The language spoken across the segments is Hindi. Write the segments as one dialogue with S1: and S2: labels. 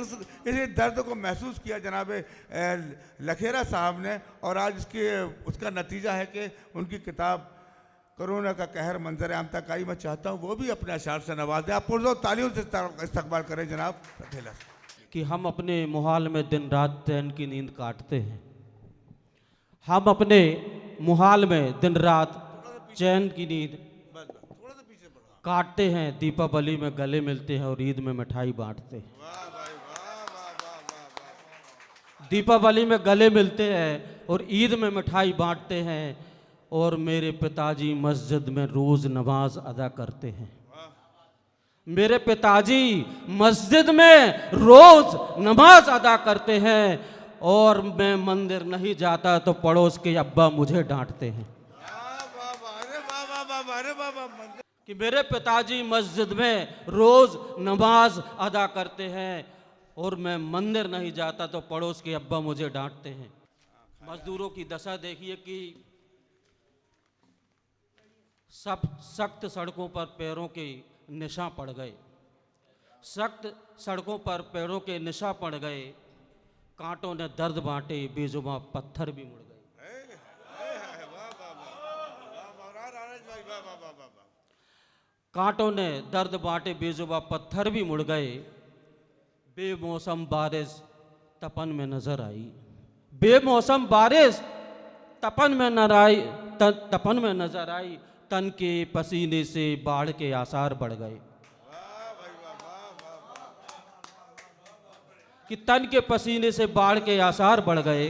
S1: इसी दर्द को महसूस किया जनाब लखेरा साहब ने, और आज उसका नतीजा है कि उनकी किताब कोरोना का कहर मंजर आम तक आई। मैं चाहता हूँ वो भी अपने अशार से नवाज दें। आप पुरजोर तालियों से इस्तकबाल करें जनाब लखेरा
S2: कि हम अपने मुहाल में दिन रात चैन की नींद काटते हैं। हम अपने मुहाल में दिन रात चैन की नींद काटते हैं। दीपावली में गले मिलते हैं और ईद में मिठाई बांटते हैं। दीपावली में गले मिलते हैं और ईद में मिठाई बांटते हैं। और मेरे पिताजी मस्जिद में रोज नमाज अदा करते हैं। मेरे पिताजी मस्जिद में रोज नमाज अदा करते हैं और मैं मंदिर नहीं जाता तो पड़ोस के अब्बा मुझे डांटते हैं। कि मेरे पिताजी मस्जिद में रोज नमाज अदा करते हैं और मैं मंदिर नहीं जाता तो पड़ोस के अब्बा मुझे डांटते हैं। मजदूरों की दशा देखिए कि सब सख्त सड़कों पर पैरों के निशान पड़ गए। सख्त सड़कों पर पैरों के निशान पड़ गए। कांटों ने दर्द बांटे, बेजुबां पत्थर भी मुड़ गए। कांटों ने दर्द बांटे, बेजुबां पत्थर भी मुड़ गए। बेमौसम बारिश तपन में नजर आई। बेमौसम बारिश तपन में नजर आई। तन के पसीने से बाढ़ के आसार बढ़ गए। कि तन के पसीने से बाढ़ के आसार बढ़ गए।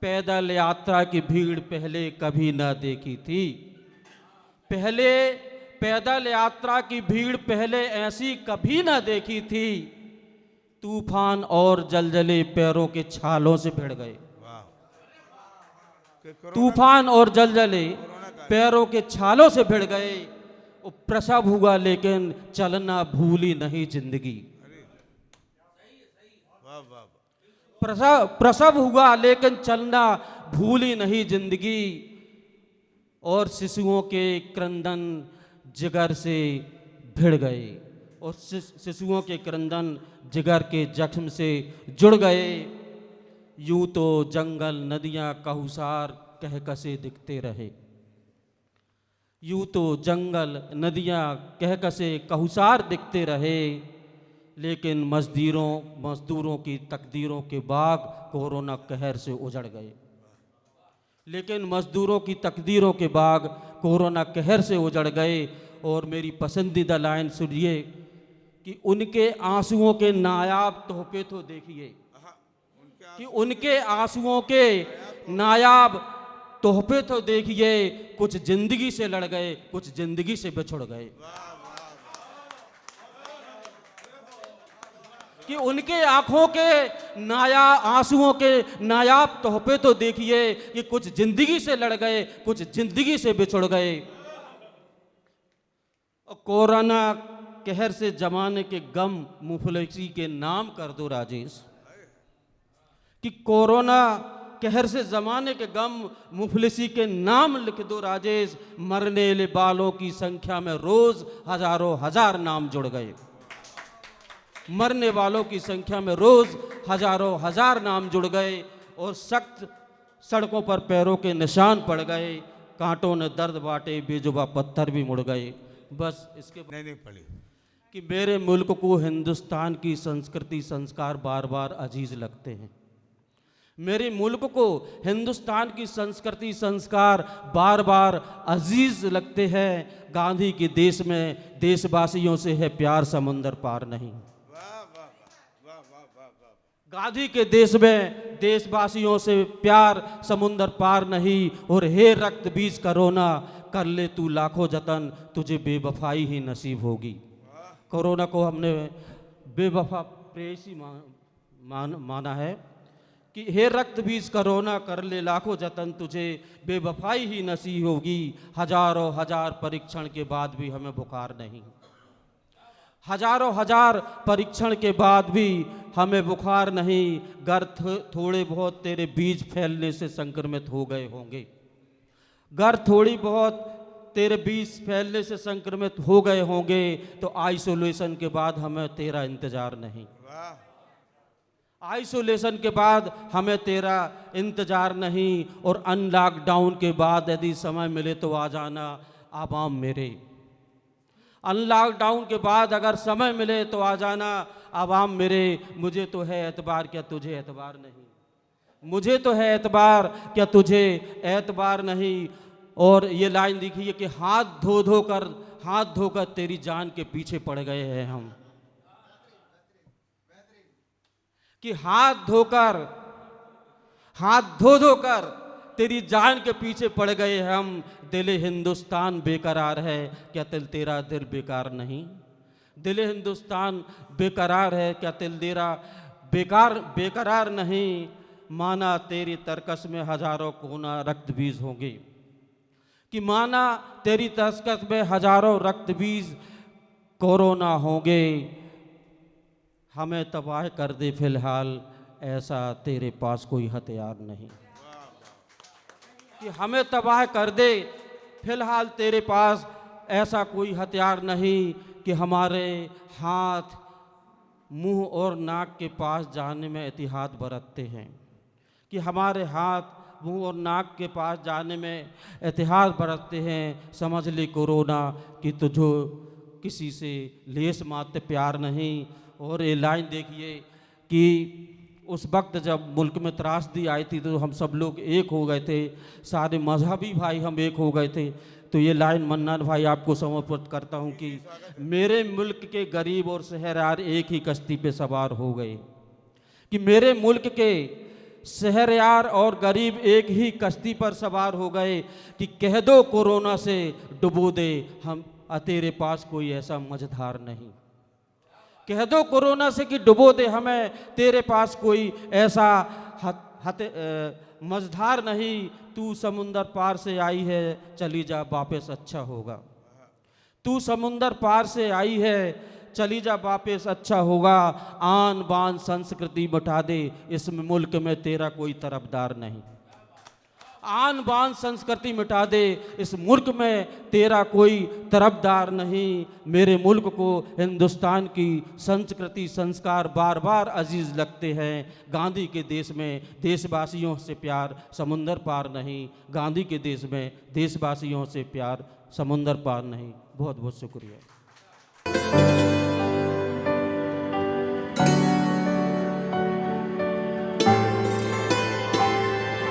S2: पैदल यात्रा की भीड़ पहले कभी न देखी थी। पहले पैदल यात्रा की भीड़ पहले ऐसी कभी न देखी थी। तूफान और जलजले पैरों के छालों से भिड़ गए। तूफान और जलजले पैरों के छालों से भिड़ गए। प्रसव हुआ लेकिन चलना भूली नहीं जिंदगी। प्रसव हुआ लेकिन चलना भूली नहीं जिंदगी। और शिशुओं के क्रंदन जिगर से भिड़ गए। और शिशुओं के क्रंदन जिगर के जख्म से जुड़ गए। यूं तो जंगल नदियां कहूसार कहकसे दिखते रहे। यूं तो जंगल नदियां कहकसे कहूसार दिखते रहे। लेकिन मजदूरों की तकदीरों के बाग कोरोना कहर से उजड़ गए। लेकिन मजदूरों की तकदीरों के बाग कोरोना कहर से उजड़ गए। और मेरी पसंदीदा लाइन सुनिए कि उनके आंसुओं के नायाब तोहफे तो देखिए। कि उनके आंसुओं के नायाब तोहफे तो देखिए। कुछ जिंदगी से लड़ गए, कुछ जिंदगी से बिछुड़ गए। कि उनके आंखों के आंसुओं के नायाब तोहफे तो देखिए कि कुछ जिंदगी से लड़ गए, कुछ जिंदगी से बिछुड़ गए। और कोरोना कहर से जमाने के गम मुफलिसी के नाम कर दो राजेश। कि कोरोना कहर से जमाने के गम मुफलिसी के नाम लिख दो राजेश। मरने वालों की संख्या में रोज हजारों हजार नाम जुड़ गए। मरने वालों की संख्या में रोज हजारों हजार नाम जुड़ गए। और सख्त सड़कों पर पैरों के निशान पड़ गए। कांटों ने दर्द बांटे, बेजुबां पत्थर भी मुड़ गए। बस इसके
S1: नहीं पड़ी
S2: कि मेरे मुल्क को हिंदुस्तान की संस्कृति संस्कार बार बार अजीज लगते हैं। मेरे मुल्क को हिंदुस्तान की संस्कृति संस्कार बार बार अजीज लगते हैं। गांधी के देश में देशवासियों से है प्यार समुंदर पार नहीं। गांधी के देश में देशवासियों से प्यार समुंदर पार नहीं। और हे रक्त बीज कोरोना कर ले तू लाखों जतन, तुझे बेवफाई ही नसीब होगी। कोरोना को हमने बेवफा प्रेयसी माना है कि हे रक्त बीज कोरोना कर ले लाखों जतन, तुझे बेवफाई ही नसीब होगी। हजारों हजार परीक्षण के बाद भी हमें बुखार नहीं। हजारों हजार परीक्षण के बाद भी हमें बुखार नहीं। गर थोड़े बहुत तेरे बीज फैलने से संक्रमित हो गए होंगे। गर थोड़ी बहुत तेरे बीज फैलने से संक्रमित हो गए होंगे तो आइसोलेशन के बाद हमें तेरा इंतजार नहीं। आइसोलेशन के बाद हमें तेरा इंतज़ार नहीं, और अनलॉकडाउन के बाद यदि समय मिले तो आ जाना आवाम मेरे। अनलॉकडाउन के बाद अगर समय मिले तो आ जाना आवाम मेरे। मुझे तो है एतबार, क्या तुझे एतबार नहीं? मुझे तो है एतबार, क्या तुझे एतबार नहीं? और ये लाइन लिखी है कि हाथ धोकर तेरी जान के पीछे पड़ गए हैं हम, कि हाथ धो कर तेरी जान के पीछे पड़ गए हम। दिल हिंदुस्तान बेकरार है, क्या तेरा दिल बेकार नहीं? दिल हिंदुस्तान बेकरार है, क्या तेरा बेकरार नहीं? माना तेरी तरकस में हजारों कोना रक्त बीज होंगे, कि माना तेरी तरकस में हजारों रक्त बीज कोरोना होंगे। हमें तबाह कर दे फिलहाल, ऐसा तेरे पास कोई हथियार नहीं। कि हमें तबाह कर दे फिलहाल, तेरे पास ऐसा कोई हथियार नहीं। कि हमारे हाथ मुंह और नाक के पास जाने में एहतियात बरतते हैं, कि हमारे हाथ मुंह और नाक के पास जाने में एहतियात बरतते हैं। समझ ले कोरोना कि तुझो किसी से लेस मात्र प्यार नहीं। और ये लाइन देखिए कि उस वक्त जब मुल्क में त्रासदी आई थी तो हम सब लोग एक हो गए थे, सारे मजहबी भाई हम एक हो गए थे। तो ये लाइन मन्नान भाई आपको समर्पित करता हूँ कि मेरे मुल्क के गरीब और शहरयार एक ही कश्ती पे सवार हो गए, कि मेरे मुल्क के शहरयार और गरीब एक ही कश्ती पर सवार हो गए। कि कह दो कोरोना से डुबो दे हम, तेरे पास कोई ऐसा मझधार नहीं। कह दो कोरोना से कि डुबो दे हमें, तेरे पास कोई ऐसा मझधार नहीं। तू समुंदर पार से आई है, चली जा वापस अच्छा होगा। तू समुंदर पार से आई है, चली जा वापस अच्छा होगा। आन बान संस्कृति मिटा दे, इस मुल्क में तेरा कोई तरफदार नहीं। आन बान संस्कृति मिटा दे, इस मुल्क में तेरा कोई तरफदार नहीं। मेरे मुल्क को हिंदुस्तान की संस्कृति संस्कार बार बार अजीज लगते हैं। गांधी के देश में देशवासियों से प्यार समुंदर पार नहीं। गांधी के देश में देशवासियों से प्यार समुंदर पार नहीं। बहुत बहुत शुक्रिया।